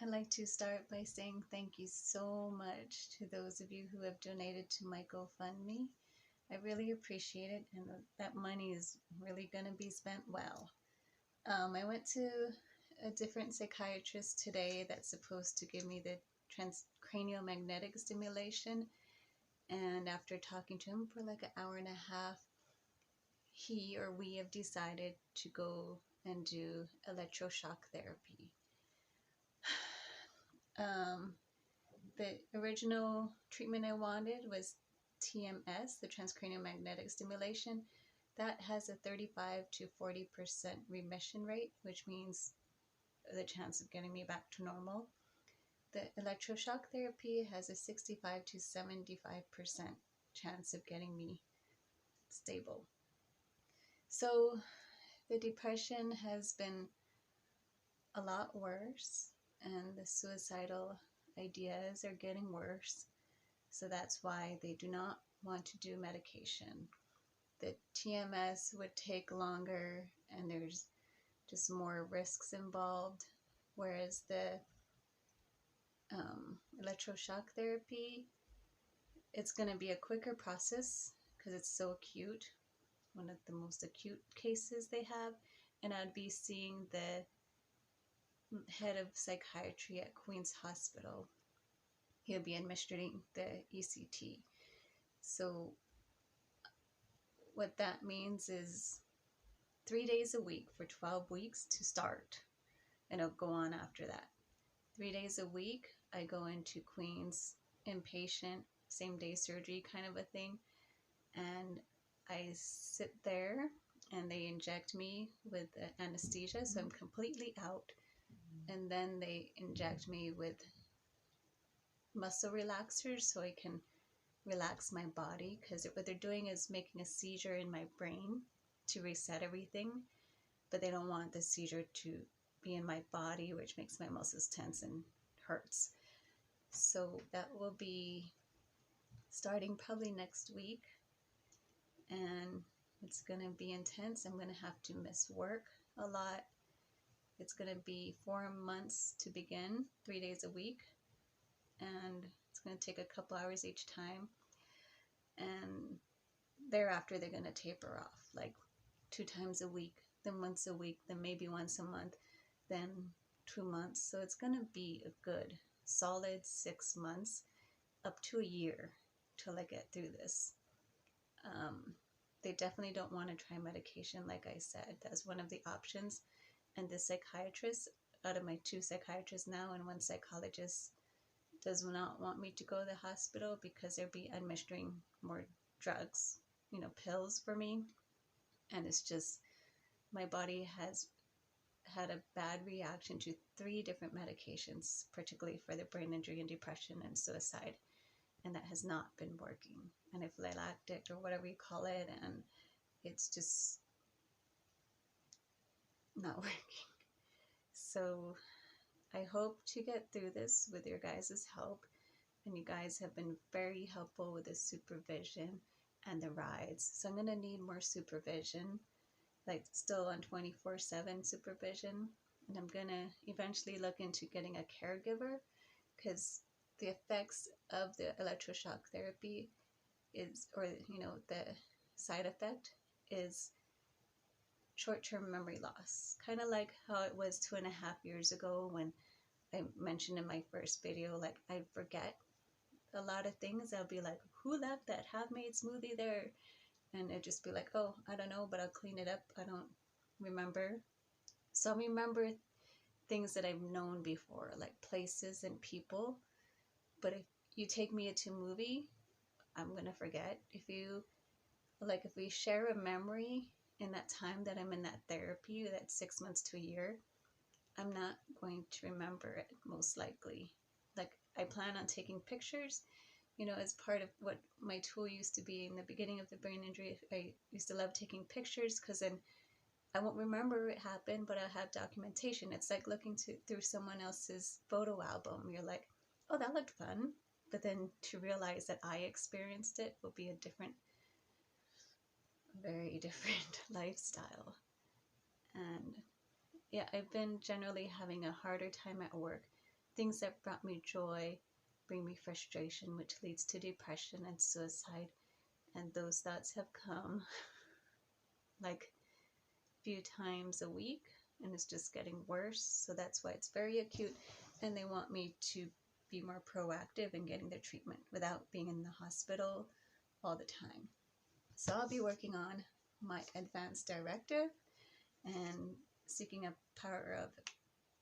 I'd like to start by saying thank you so much to those of you who have donated to my GoFundMe. I really appreciate it, and that money is really going to be spent well. I went to a different psychiatrist today that's supposed to give me the transcranial magnetic stimulation, and after talking to him for like an hour and a half, he or we have decided to go and do electroshock therapy. The original treatment I wanted was TMS, the transcranial magnetic stimulation. That has a 35 to 40% remission rate, which means the chance of getting me back to normal. The electroshock therapy has a 65 to 75% chance of getting me stable. So the depression has been a lot worse, and the suicidal ideas are getting worse. So that's why they do not want to do medication. The TMS would take longer, and there's just more risks involved, whereas the electroshock therapy, it's going to be a quicker process because it's so acute, one of the most acute cases they have, and I'd be seeing the head of psychiatry at Queen's Hospital. He'll be administering the ECT. So what that means is 3 days a week for 12 weeks to start, and it'll go on after that. 3 days a week, I go into Queen's inpatient, same day surgery kind of a thing, and I sit there and they inject me with anesthesia, so I'm completely out, and then they inject me with muscle relaxers so I can relax my body, because what they're doing is making a seizure in my brain to reset everything, but they don't want the seizure to be in my body, which makes my muscles tense and hurts. So that will be starting probably next week, and it's going to be intense. I'm going to have to miss work a lot. It's going to be 4 months to begin, 3 days a week, and it's going to take a couple hours each time, and thereafter they're going to taper off, like 2 times a week, then once a week, then maybe once a month, then 2 months. So it's going to be a good solid 6 months up to a year till I get through this. They definitely don't want to try medication, like I said. That's one of the options. And the psychiatrist, out of my 2 psychiatrists now and 1 psychologist, does not want me to go to the hospital because they'll be administering more drugs, pills for me. And it's just, my body has had a bad reaction to 3 different medications, particularly for the brain injury and depression and suicide, and that has not been working. And anaphylactic, or whatever you call it, and it's just not working. So I hope to get through this with your guys' help, and you guys have been very helpful with the supervision and the rides. So I'm going to need more supervision, like still on 24/7 supervision, and I'm going to eventually look into getting a caregiver, because the effects of the electroshock therapy is, or the side effect is short-term memory loss, kind of like how it was 2.5 years ago when I mentioned in my first video, like I forget a lot of things. I'll be like, who left that half-made smoothie there? And it'd just be like, oh, I don't know, but I'll clean it up. I don't remember. So I remember things that I've known before, like places and people. But if you take me to a movie, I'm gonna forget. If we share a memory in that time that I'm in that therapy, that 6 months to a year, I'm not going to remember it, most likely. Like, I plan on taking pictures, as part of what my tool used to be in the beginning of the brain injury. I used to love taking pictures, because then I won't remember it happened, but I'll have documentation. It's like looking through someone else's photo album. You're like, oh, that looked fun. But then to realize that I experienced it will be a very different lifestyle. And yeah, I've been generally having a harder time at work things that brought me joy bring me frustration, which leads to depression and suicide. And those thoughts have come like a few times a week, and it's just getting worse. So that's why it's very acute, and they want me to be more proactive in getting their treatment without being in the hospital all the time. So I'll be working on my advance directive and seeking a power of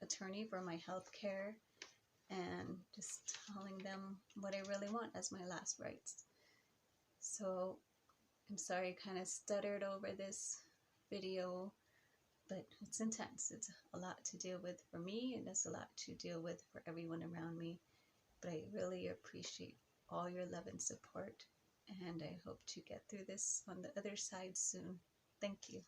attorney for my health care, and just telling them what I really want as my last rites. So I'm sorry I kind of stuttered over this video, but it's intense. It's a lot to deal with for me, and it's a lot to deal with for everyone around me. But I really appreciate all your love and support, and I hope to get through this on the other side soon. Thank you.